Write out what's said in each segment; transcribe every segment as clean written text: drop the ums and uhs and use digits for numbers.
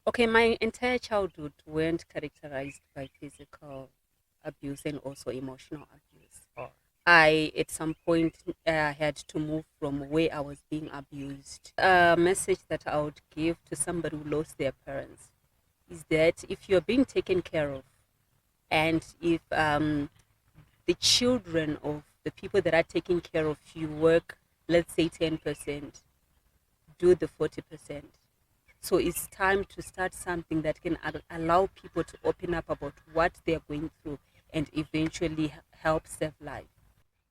Okay, my entire childhood weren't characterized by physical abuse and also emotional abuse. Oh, I, at some point, had to move from where I was being abused. A message that I would give to somebody who lost their parents is that if you're being taken care of, and if the children of the people that are taking care of you work, let's say 10%, do the 40%. So it's time to start something that can allow people to open up about what they're going through and eventually help save life.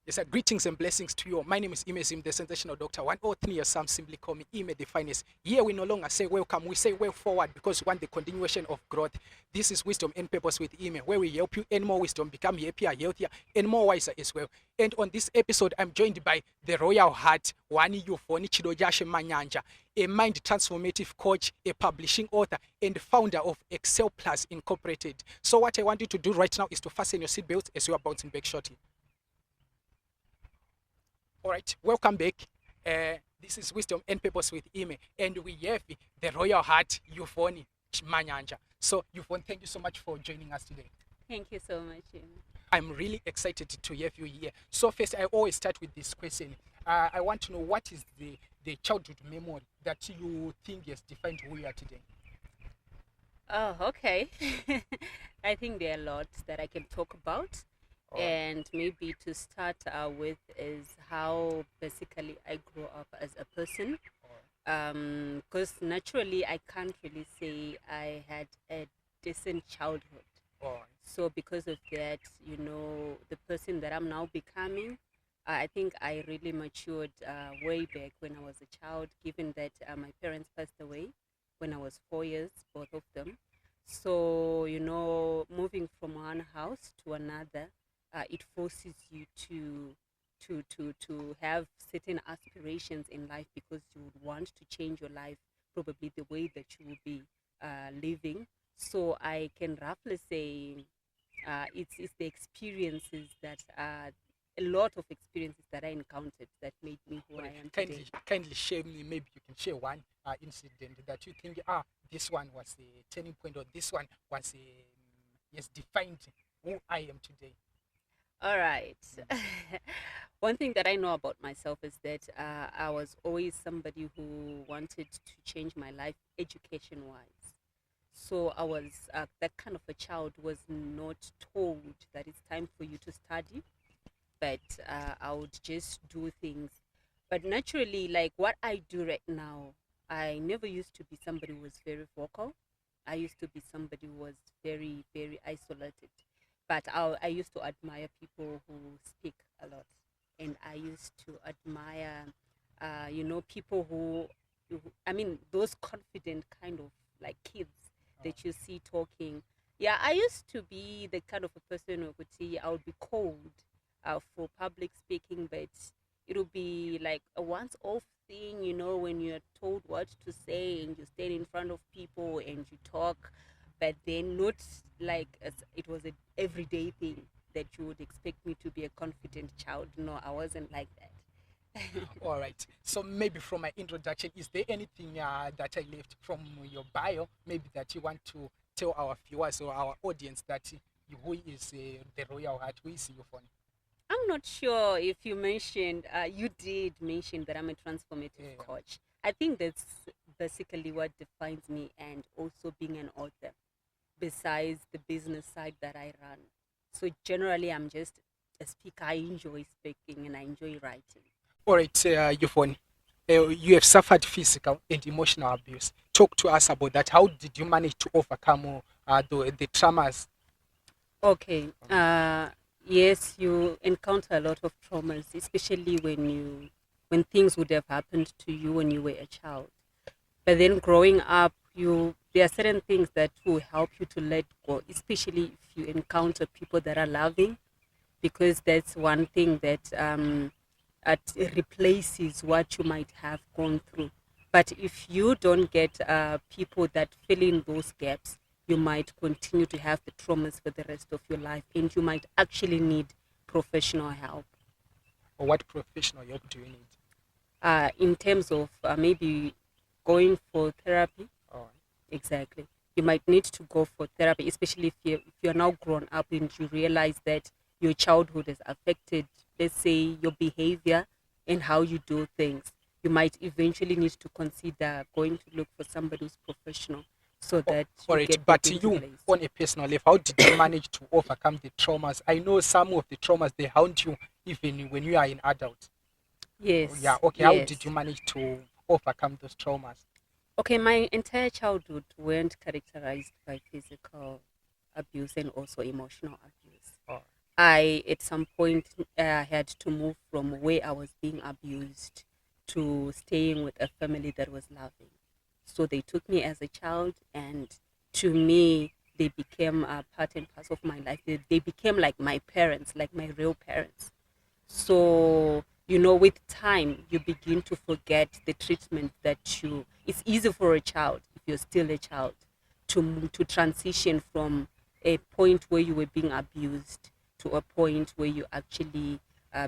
yes, sir. Greetings and blessings to you. My name is Imezim, the sensational doctor. 103 years, some simply call me Ime the finest. Here we no longer say welcome, we say way forward because we want the continuation of growth. This is Wisdom and Purpose with Ime, where we help you earn more wisdom, become happier, healthier, and more wiser as well. And on this episode, I'm joined by the Royal Heart, Yvonne Chidochashe Manyanja, a mind transformative coach, a publishing author, and founder of EXL Incorporated. So what I want you to do right now is to fasten your seatbelt as we are bouncing back shortly. All right, welcome back. This is Wisdom and Purpose with Ime, and we have the Royal Heart, Yvonne Manyanja. So, Yvonne, thank you so much for joining us today. Thank you so much. I'm really excited to have you here. So, first, I always start with this question. I want to know what is the childhood memory that you think has defined who you are today? Oh, okay. I think there are lots that I can talk about. All right. And maybe to start with is how basically I grew up as a person. Because naturally I can't really say I had a decent childhood. All right. So because of that, the person that I'm now becoming, I think I really matured way back when I was a child, given that my parents passed away when I was 4 years, both of them. So, moving from one house to another, it forces you to have certain aspirations in life because you would want to change your life, probably the way that you will be living. So I can roughly say it's the experiences that a lot of experiences that I encountered that made me who All I right. am Kindly, today. kindly share me. Maybe you can share one incident that you think, this one was a turning point, or this one was a yes defined who I am today. All right. One thing that I know about myself is that I was always somebody who wanted to change my life education wise. So I was that kind of a child who was not told that it's time for you to study, but I would just do things. But naturally, like what I do right now, I never used to be somebody who was very vocal. I used to be somebody who was very, very isolated. But I used to admire people who speak a lot. And I used to admire, people I mean, those confident kind of like kids Oh, that you see talking. Yeah, I used to be the kind of a person who could see I would be cold for public speaking, but it'll be like a once off thing, when you're told what to say and you stand in front of people and you talk, but then not like as it was an everyday thing that you would expect me to be a confident child. No, I wasn't like that. all right. So maybe from my introduction, is there anything that I left from your bio, maybe that you want to tell our viewers or our audience that who is the Royal Heart, who is your phone? I'm not sure if you did mention that I'm a transformative Yeah. coach. I think that's basically what defines me and also being an author, besides the business side that I run. So generally, I'm just a speaker. I enjoy speaking and I enjoy writing. All right, Yvonne, you have suffered physical and emotional abuse. Talk to us about that. How did you manage to overcome the traumas? Okay. Yes, you encounter a lot of traumas, especially when things would have happened to you when you were a child. But then growing up, there are certain things that will help you to let go, especially if you encounter people that are loving, because that's one thing that replaces what you might have gone through. But if you don't get people that fill in those gaps, you might continue to have the traumas for the rest of your life, and you might actually need professional help Or what professional help do you need? in terms of maybe going for therapy. All right. Exactly. You might need to go for therapy, especially if you're now grown up and you realize that your childhood has affected, let's say, your behavior and how you do things. You might eventually need to consider going to look for somebody who's professional so Oh, that all you right, get that but into you, place. on a personal level, how did you manage to overcome the traumas? I know some of the traumas they haunt you even when you are an adult. Oh, yeah, Yes, okay. How did yes. you manage to overcome those traumas? Okay, my entire childhood weren't characterized by physical abuse and also emotional abuse. Oh, I, at some point, had to move from where I was being abused to staying with a family that was loving. So they took me as a child, and to me, they became a part and parcel of my life. They became like my parents, like my real parents. So, with time, you begin to forget the treatment that you. It's easy for a child, if you're still a child, to transition from a point where you were being abused to a point where you actually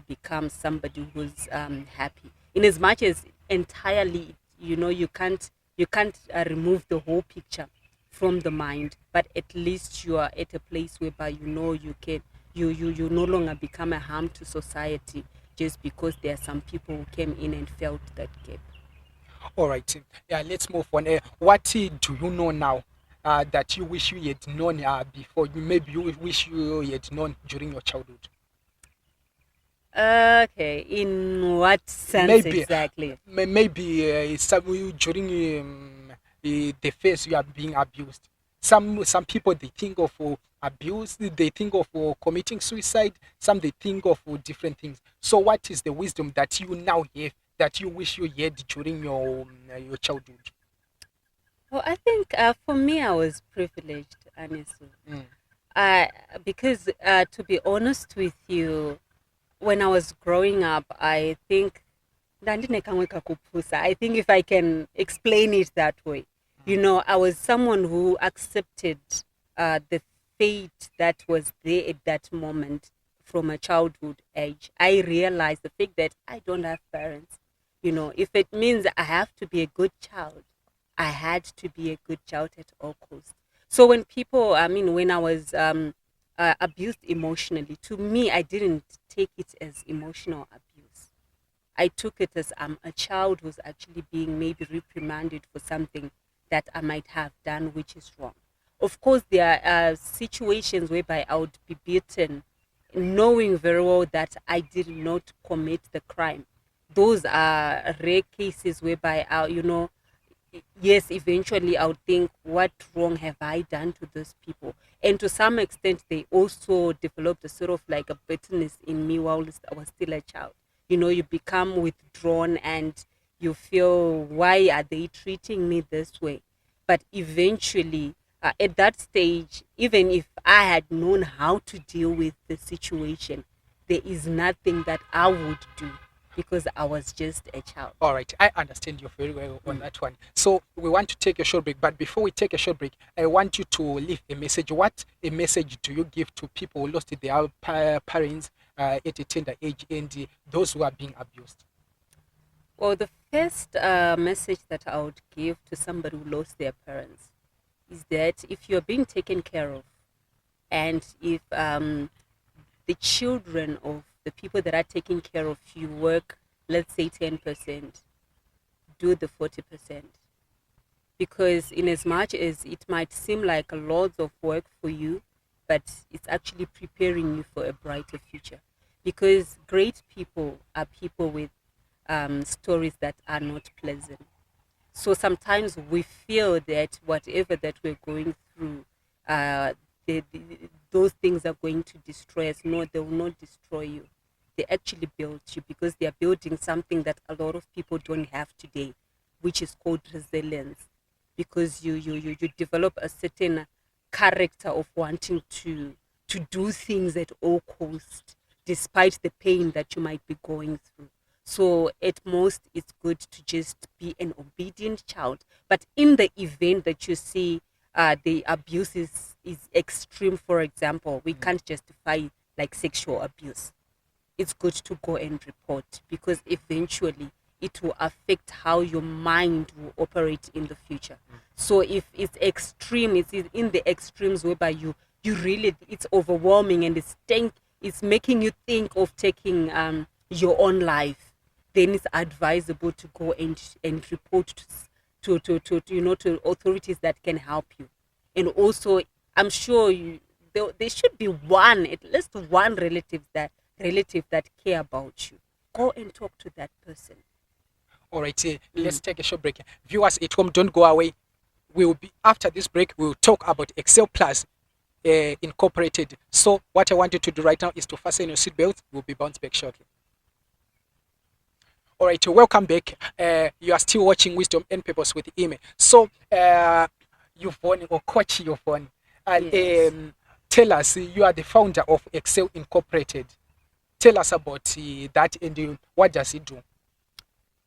become somebody who's happy. In as much as entirely, you can't remove the whole picture from the mind, but at least you are at a place whereby you no longer become a harm to society just because there are some people who came in and felt that gap. all right. Yeah, let's move on. What do you know now that you wish you had known before? Maybe you wish you had known during your childhood. Okay, in what sense Maybe, exactly? maybe some during the phase you are being abused. Some people they think of abuse, they think of committing suicide. Some they think of different things. So, what is the wisdom that you now have that you wish you had during your childhood? Well, I think for me, I was privileged, honestly. Mm. Uh, because to be honest with you, when I was growing up, I think ndandinekamwe kakuphusa. I think if I can explain it that way, I was someone who accepted the fate that was there at that moment from a childhood age. I realized the fact that I don't have parents. If it means I have to be a good child, I had to be a good child at all costs. So when I was abused emotionally, to me, I didn't take it as emotional abuse. I took it as a child who's actually being maybe reprimanded for something that I might have done, which is wrong. Of course, there are situations whereby I would be beaten, knowing very well that I did not commit the crime. Those are rare cases whereby yes, eventually I would think, what wrong have I done to those people? And to some extent, they also developed a sort of like a bitterness in me while I was still a child. You become withdrawn and you feel, why are they treating me this way? But eventually, at that stage, even if I had known how to deal with the situation, there is nothing that I would do because I was just a child. All right, I understand you very well on Mm. that one. So we want to take a short break, but before we take a short break, I want you to leave a message. What a message do you give to people who lost their parents at a tender age and those who are being abused? Well, the first message that I would give to somebody who lost their parents is that if you're being taken care of, and if the children of the people that are taking care of you work, let's say 10%, do the 40%. Because in as much as it might seem like a lot of work for you, but it's actually preparing you for a brighter future. Because great people are people with stories that are not pleasant. So sometimes we feel that whatever that we're going through, uh, those things are going to destroy us. No, they will not destroy you. They actually build you because they are building something that a lot of people don't have today, which is called resilience. Because you develop a certain character of wanting to do things at all cost, despite the pain that you might be going through. So at most, it's good to just be an obedient child. But in the event that you see the abuse is extreme, for example, we can't justify like sexual abuse. It's good to go and report because eventually it will affect how your mind will operate in the future. So if it's extreme, it's in the extremes whereby you really, it's overwhelming and it's making you think of taking your own life, then it's advisable to go and report to authorities that can help you. And also, I'm sure there should be at least one relative that care about you. Go and talk to that person. All right, let's take a short break. Viewers at home, don't go away. We will be after this break. We will talk about EXL Plus Incorporated. So what I want you to do right now is to fasten your seatbelt. We'll be bounced back shortly. All right, welcome back. You are still watching Wisdom and Purpose with Ime. So, Yvonne or Coach Yvonne, Yes. tell us, you are the founder of EXL Incorporated. Tell us about that and what does it do?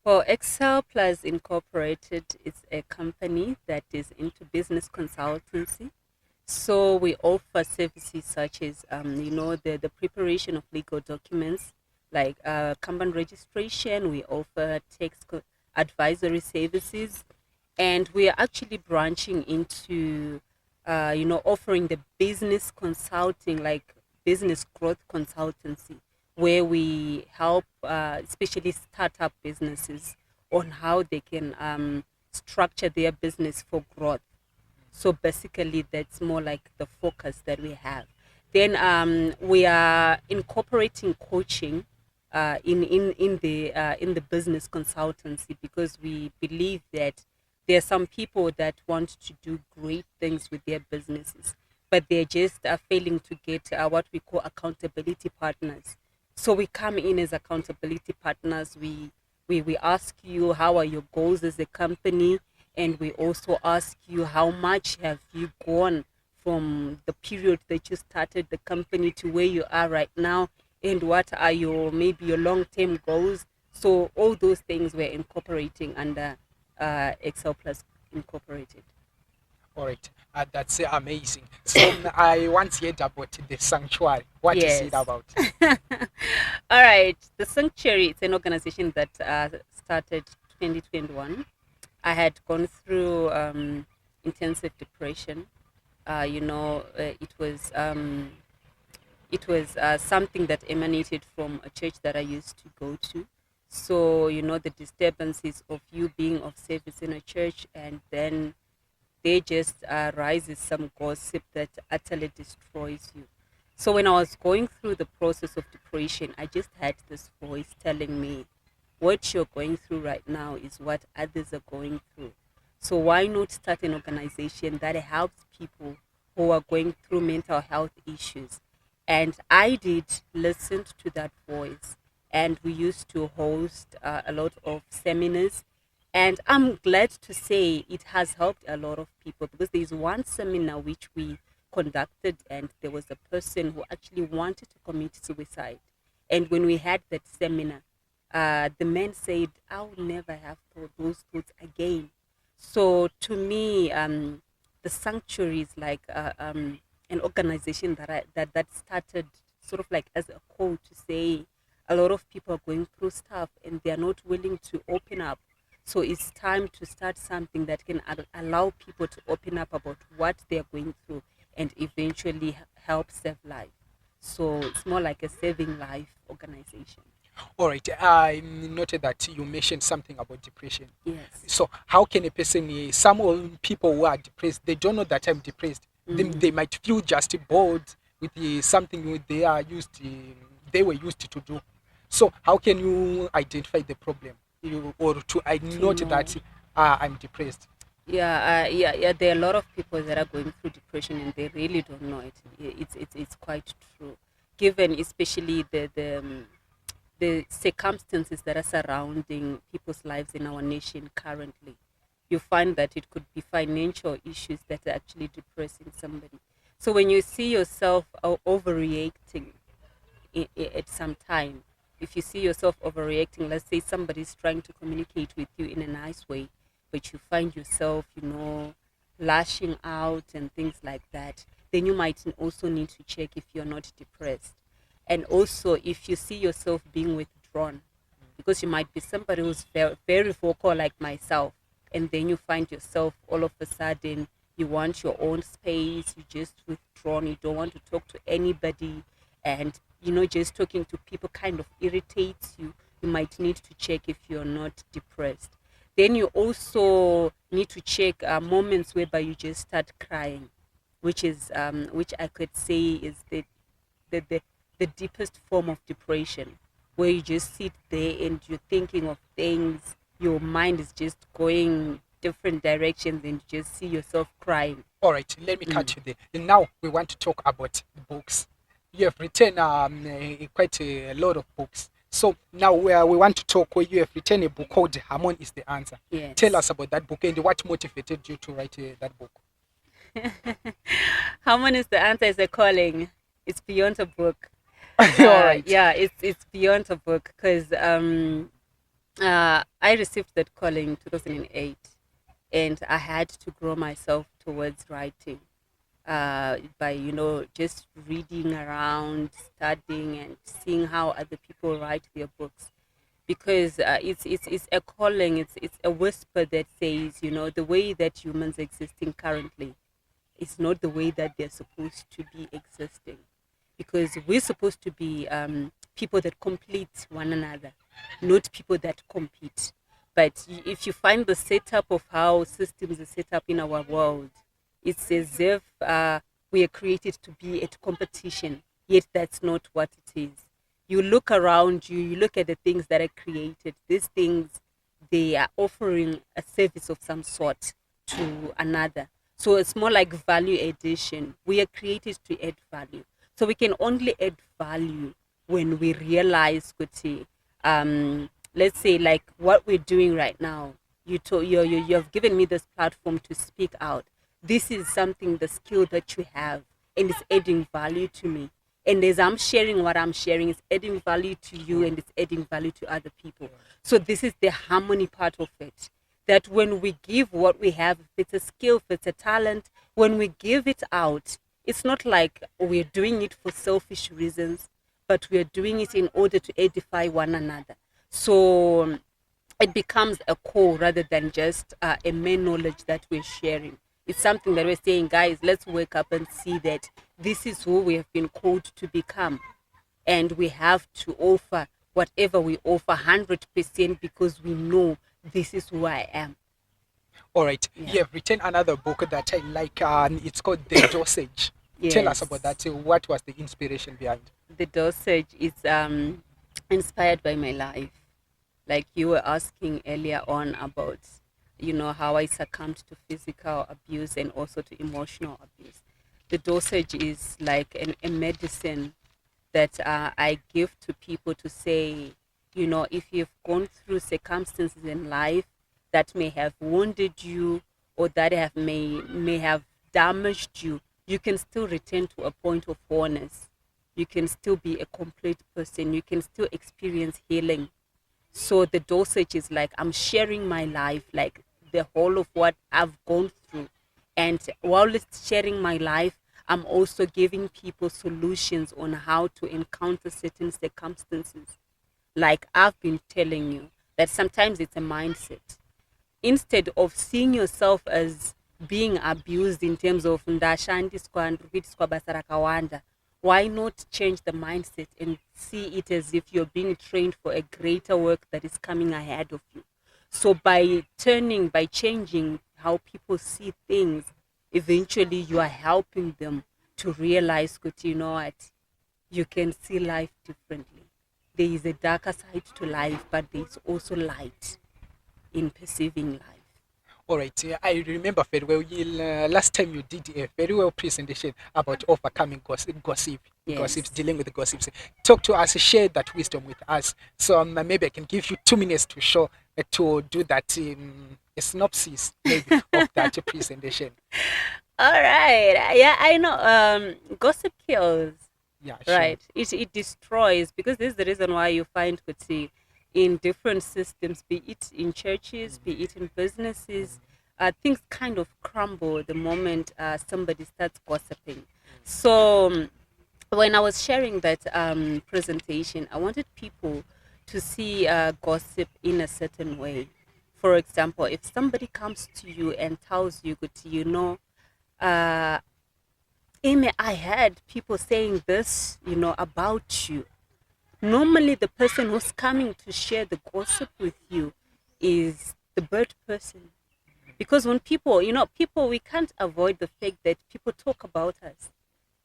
Well, EXL Plus Incorporated is a company that is into business consultancy. So we offer services such as, the preparation of legal documents like company registration. We offer advisory services, and we are actually branching into, offering the business consulting, like business growth consultancy, where we help, especially startup businesses, on how they can structure their business for growth. So basically, that's more like the focus that we have. Then we are incorporating coaching in the business consultancy, because we believe that there are some people that want to do great things with their businesses, but they're just failing to get what we call accountability partners. So we come in as accountability partners. We ask you, how are your goals as a company, and we also ask you, how much have you gone from the period that you started the company to where you are right now, and what are your long-term goals. So all those things we're incorporating under EXL Plus Incorporated. All right, that's amazing. So, I once heard about the sanctuary. What is it Yes. about? All right. The Sanctuary, it's an organization that started 2021. I had gone through intensive depression. It was something that emanated from a church that I used to go to. So, the disturbances of you being of service in a church, and then there just rises some gossip that utterly destroys you. So when I was going through the process of depression, I just had this voice telling me, what you're going through right now is what others are going through. So why not start an organization that helps people who are going through mental health issues? And I did listen to that voice, and we used to host a lot of seminars, and I'm glad to say it has helped a lot of people, because there's one seminar which we conducted, and there was a person who actually wanted to commit suicide. And when we had that seminar, the man said, I will never have those thoughts again. So to me, the sanctuary is like an organization that started sort of like as a call to say, a lot of people are going through stuff and they are not willing to open up. So it's time to start something that can allow people to open up about what they're going through, and eventually help save life. So it's more like a saving life organization. All right, I noted that you mentioned something about depression. Yes. So, how can a person, people who are depressed, they don't know that I'm depressed. They Mm. might feel just bored with something they were used to do. So, how can you identify the problem, or to I To note that know. I'm depressed? Yeah. There are a lot of people that are going through depression and they really don't know it. It's quite true, given especially the circumstances that are surrounding people's lives in our nation currently. You find that it could be financial issues that are actually depressing somebody. So when you see yourself overreacting at some time, if you see yourself overreacting, let's say somebody's trying to communicate with you in a nice way, but you find yourself, lashing out and things like that, then you might also need to check if you're not depressed. And also, if you see yourself being withdrawn, because you might be somebody who's very, very vocal like myself, and then you find yourself all of a sudden you want your own space, you just withdrawn, you don't want to talk to anybody, and just talking to people kind of irritates you. You might need to check if you're not depressed. Then you also need to check moments whereby you just start crying, which I could say is the, the the deepest form of depression, where you just sit there and you're thinking of things, your mind is just going different directions, and you just see yourself crying. All right, let me cut you there. And now we want to talk about books. You have written quite a lot of books. So now we want to talk where you have written a book called Harmony is the Answer. Yes. Tell us about that book and what motivated you to write that book. Harmony is the Answer is a calling. It's beyond a book. All right. Yeah, it's beyond a book, because I received that calling in 2008, and I had to grow myself towards writing by just reading around, studying, and seeing how other people write their books, because it's a calling. It's a whisper that says, the way that humans existing currently is not the way that they're supposed to be existing, because we're supposed to be people that complete one another, not people that compete. But if you find the setup of how systems are set up in our world, it's as if we are created to be at competition, yet that's not what it is. You look around you, you look at the things that are created. These things, they are offering a service of some sort to another. So it's more like value addition. We are created to add value. So we can only add value when we realize, Kuti, let's say like what we're doing right now. You have given me this platform to speak out. This is something, the skill that you have, and it's adding value to me. And as I'm sharing what I'm sharing, it's adding value to you, and it's adding value to other people. So this is the harmony part of it. That when we give what we have, if it's a skill, if it's a talent, when we give it out, it's not like we're doing it for selfish reasons, but we're doing it in order to edify one another. So it becomes a core rather than just a main knowledge that we're sharing. It's something that we're saying, guys, let's wake up and see that this is who we have been called to become. And we have to offer whatever we offer 100%, because we know this is who I am. All right. Yeah. You have written another book that I like. It's called The Dosage. Tell us Yes. about that. What was the inspiration behind? The Dosage is inspired by my life. Like you were asking earlier on about, how I succumbed to physical abuse and also to emotional abuse. The Dosage is like a medicine that I give to people to say, if you've gone through circumstances in life that may have wounded you, or that may have damaged you, you can still return to a point of wholeness. You can still be a complete person. You can still experience healing. So the Dosage is like, I'm sharing my life, like the whole of what I've gone through. And while it's sharing my life, I'm also giving people solutions on how to encounter certain circumstances. Like I've been telling you, that sometimes it's a mindset. Instead of seeing yourself as being abused in terms of ndashandiswa ndikuitiswa basa rakawanda, why not change the mindset and see it as if you're being trained for a greater work that is coming ahead of you? So by changing how people see things, eventually you are helping them to realize that, you can see life differently. There is a darker side to life, but there's also light in perceiving life. All right. I remember very well. Last time you did a very well presentation about overcoming gossip, Yes. gossips, dealing with the gossips. Talk to us, share that wisdom with us. So maybe I can give you 2 minutes to show to do that a synopsis maybe of that presentation. All right. Yeah, I know. Gossip kills. Yeah, sure. Right. It destroys, because this is the reason why you find Kutsi in different systems, be it in churches, be it in businesses, things kind of crumble the moment somebody starts gossiping. So when I was sharing that presentation, I wanted people to to see gossip in a certain way. For example, if somebody comes to you and tells you, uh, Amy, I heard people saying this, about you. Normally, the person who's coming to share the gossip with you is the bird person. Because when people, we can't avoid the fact that people talk about us.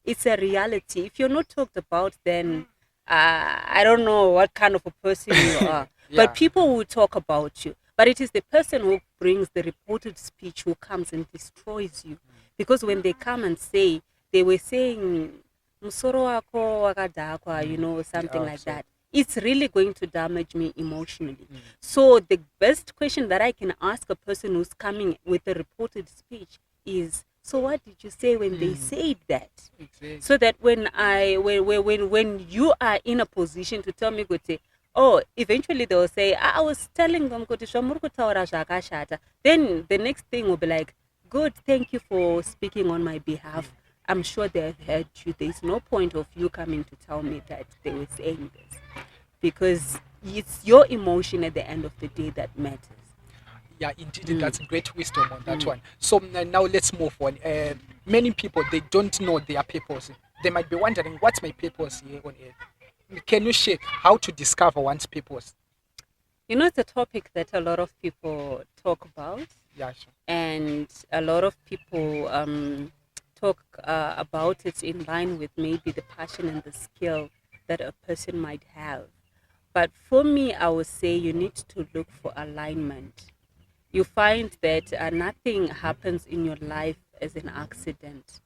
It's a reality. If you're not talked about, then I don't know what kind of a person you are. But Yeah. people will talk about you. But it is the person who brings the reported speech who comes and destroys you. Because when they come and say, they were saying, "Musoro wako wakadakwa," something like So that. It's really going to damage me emotionally. So the best question that I can ask a person who's coming with a reported speech is, so what did you say when they said that? exactly. So that when you are in a position to tell me, go say, oh, eventually they will say, I was telling them, then the next thing will be like, good, thank you for speaking on my behalf. I'm sure they have heard you. There's no point of you coming to tell me that they were saying this, because it's your emotion at the end of the day that matters. Yeah, indeed, that's great wisdom on that one. So now let's move on. Many people, they don't know their purpose. They might be wondering, what's my purpose here on earth? Can you share how to discover one's purpose? It's a topic that a lot of people talk about, Yeah, sure. and a lot of people talk about it in line with maybe the passion and the skill that a person might have. But for me, I would say you need to look for alignment. You find that nothing happens in your life as an accident.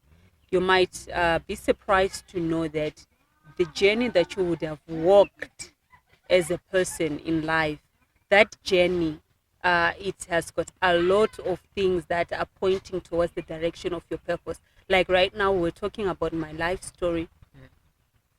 You might be surprised to know that the journey that you would have walked as a person in life, that journey, it has got a lot of things that are pointing towards the direction of your purpose. Like right now, we're talking about my life story,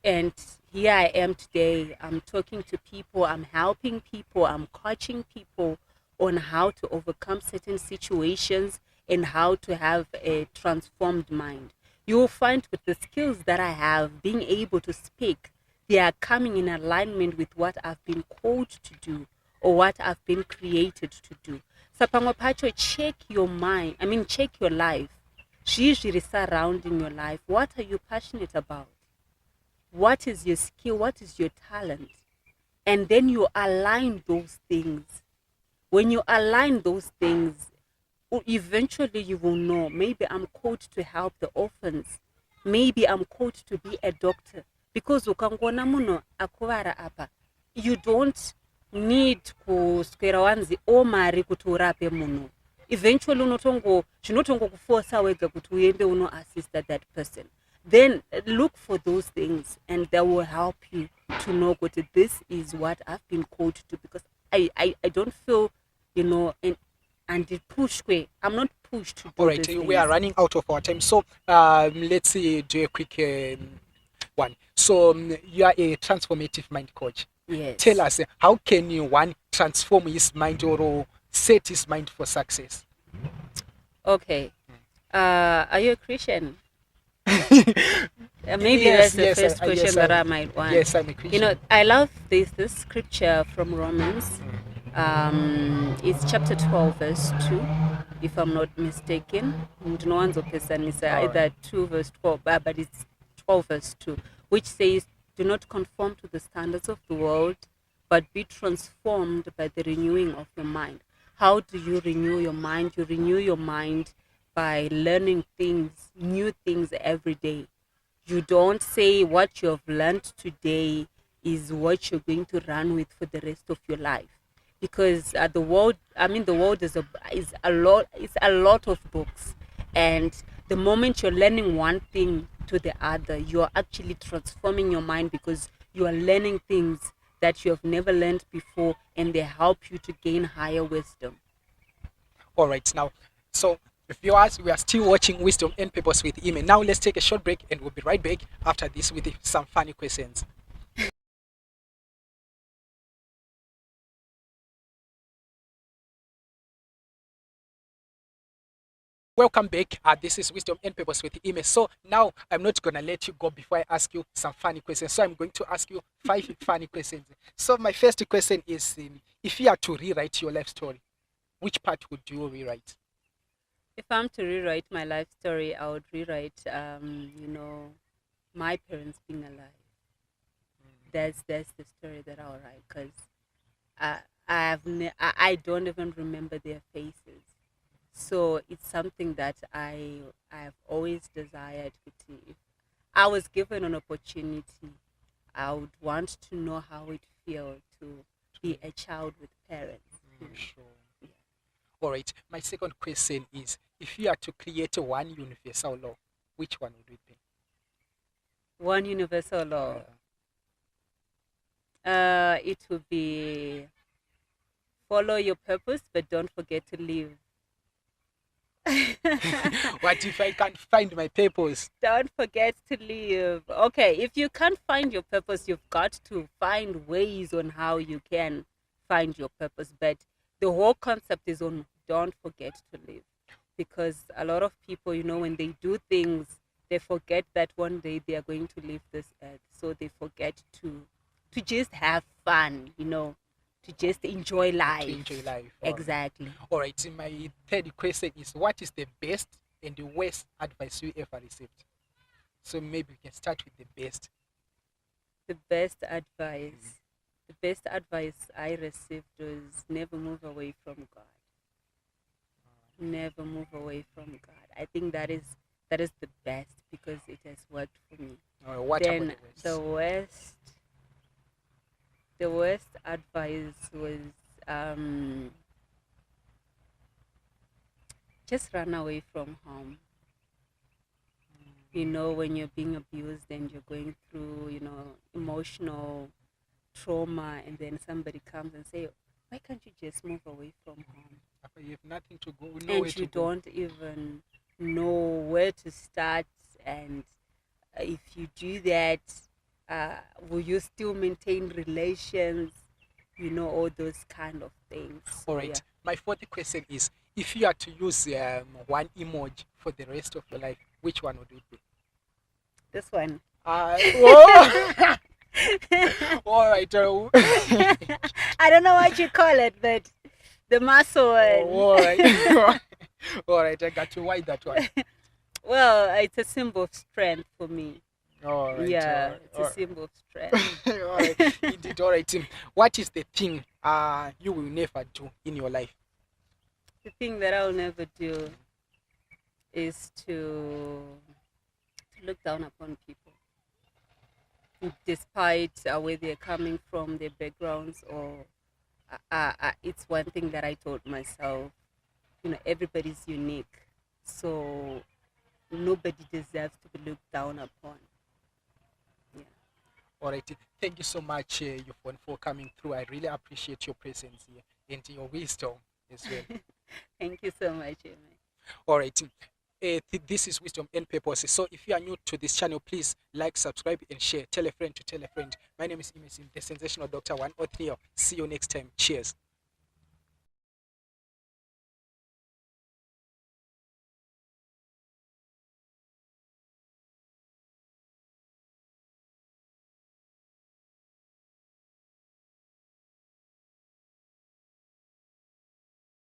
and here I am today. I'm talking to people, I'm helping people, I'm coaching people on how to overcome certain situations and how to have a transformed mind. You will find with the skills that I have, being able to speak, they are coming in alignment with what I've been called to do or what I've been created to do. Sapangwa Pacho, check your mind, check your life. Usually surrounding your life. What are you passionate about? What is your skill? What is your talent? And then you align those things. When you align those things, eventually you will know, maybe I'm called to help the orphans. Maybe I'm called to be a doctor. Because ukangona muno akuvara apa, you don't need kuswera wanzi omari kuti urape munhu. Eventually zvinotongo kuforsa wega kuti uende unoassista that person. Then look for those things, and that will help you to know that this is what I've been called to do, because I don't feel, and it I'm not pushed to do. All right, these we are things. running out of our time. So let's do a quick one. So you are a transformative mind coach. Yes. Tell us, how can one transform his mind or set his mind for success? Okay. Are you a Christian? Maybe that's the first question that I might want. Yes, I'm a Christian. I love this scripture from Romans. It's chapter 12, verse 2, if I'm not mistaken. No one's either 2, verse 12, but it's 12, verse 2, which says, do not conform to the standards of the world, but be transformed by the renewing of your mind. How do you renew your mind? You renew your mind by learning things, new things every day. You don't say what you have learned today is what you're going to run with for the rest of your life, because the world is a lot of books, and the moment you're learning one thing to the other, you're actually transforming your mind, because you are learning things that you have never learned before, and they help you to gain higher wisdom. All right, now, so viewers, we are still watching Wisdom and Purpose with Ime. Now let's take a short break, and we'll be right back after this with some funny questions. Welcome back. This is Wisdom and Purpose with Ime. So now I'm not gonna let you go before I ask you some funny questions. So I'm going to ask you 5 funny questions. So my first question is, if you had to rewrite your life story, which part would you rewrite? If I'm to rewrite my life story, I would rewrite, my parents being alive. That's the story that I'll write, because I I don't even remember their faces. So it's something that I've always desired to. If I was given an opportunity, I would want to know how it feels to be a child with parents. Sure. Yeah. All right. My second question is, if you had to create one universal law, which one would it be? One universal law. It would be follow your purpose, but don't forget to live. What if I can't find my purpose? Don't forget to live. Okay, if you can't find your purpose, you've got to find ways on how you can find your purpose. But the whole concept is on don't forget to live. Because a lot of people, when they do things, they forget that one day they are going to leave this earth. So they forget to just have fun, to just enjoy To life. enjoy life. Exactly. All right. So my third question is, what is the best and the worst advice you ever received? So maybe we can start with the best. The best advice. The best advice I received was never move away from God. Never move away from God. I think that is the best because it has worked for me. What Then about the worst? the worst advice was um, just run away from home. When you're being abused and you're going through, emotional trauma, and then somebody comes and say, why can't you just move away from home? You have nothing to go, nowhere And to you go. don't even know where to start. And if you do that, will you still maintain relations? All those kind of things. So, All right. yeah. My fourth question is, if you had to use one emoji for the rest of your life, which one would it be? This one. Oh! All right. I don't know what you call it, but the muscle one. All right. All right. I got you. Why that one? Well, it's a symbol of strength for me. All right. Yeah, it's All a right. symbol of strength. All right. Indeed. All right. What is the thing you will never do in your life? The thing that I'll never do is to look down upon people, despite where they're coming from, their backgrounds, or it's one thing that I told myself. Everybody's unique, so nobody deserves to be looked down upon. Yeah. All right. Thank you so much, Yvonne, for coming through. I really appreciate your presence here and your wisdom as well. Thank you so much, Amy. All right. This is Wisdom and Purpose. So if you are new to this channel, please like, subscribe, and share. Tell a friend to tell a friend. My name is Imesim, the sensational Dr. 103. See you next time. Cheers.